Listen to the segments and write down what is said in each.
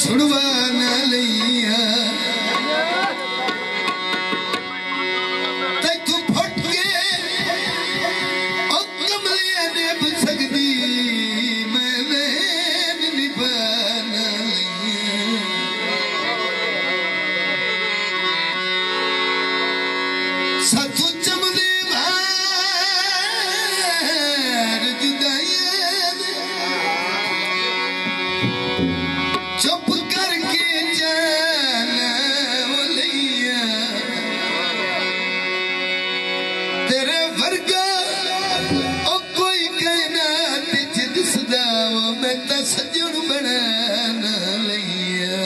छुड़वा ना लिया तू फट के और कमलिया ने सकदी मैंने निभाना लिया साथू चमदे भार जुदाइयां चुप करके जाना लिया तेरे वर्गा ओ कोई कायनात च दिसदा वो मैं तां सजण बनाना लिया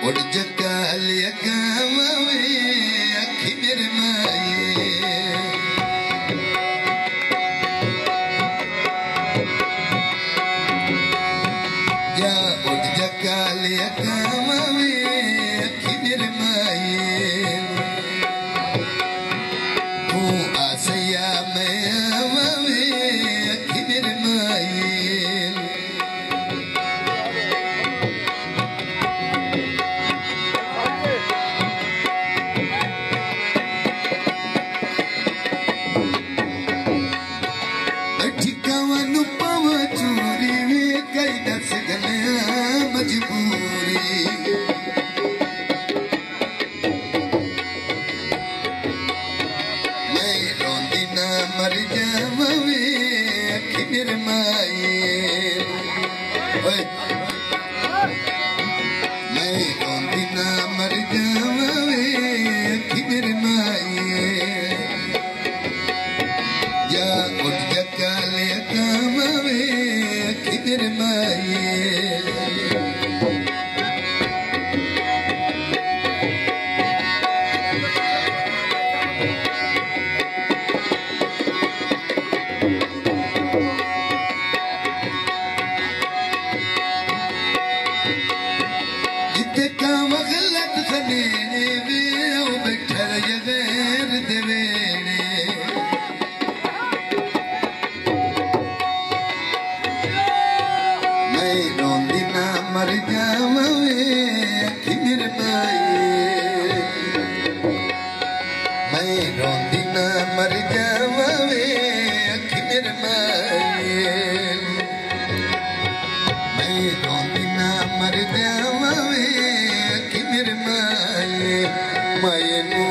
उड़ जगा लिया कावे अखी मेरे माए या उड़ जगा लिया कावे अखी मेरे माए तू आसया मैं आवे अखी मेरे माए ठिकावन पव चूरी वे कई दस गलिया मजबूरी मैं रोंदी ना मर जावा वे अखी मेरे माए मैं रोंदी ना मर जावा वे अखी मेरे माए या उठ जगा लिया कावे अखी मेरे माए जिते कावा गलत सनेने वे ओ बैठा रह गैर देवेने मैं रोंदी ना मर जावा वे अखी मेरे माए मैं रोंदी ना मर जावा वे अखी मेरे माए मैं रोंदी ना मर जावा वे अखी मेरे माए माए नू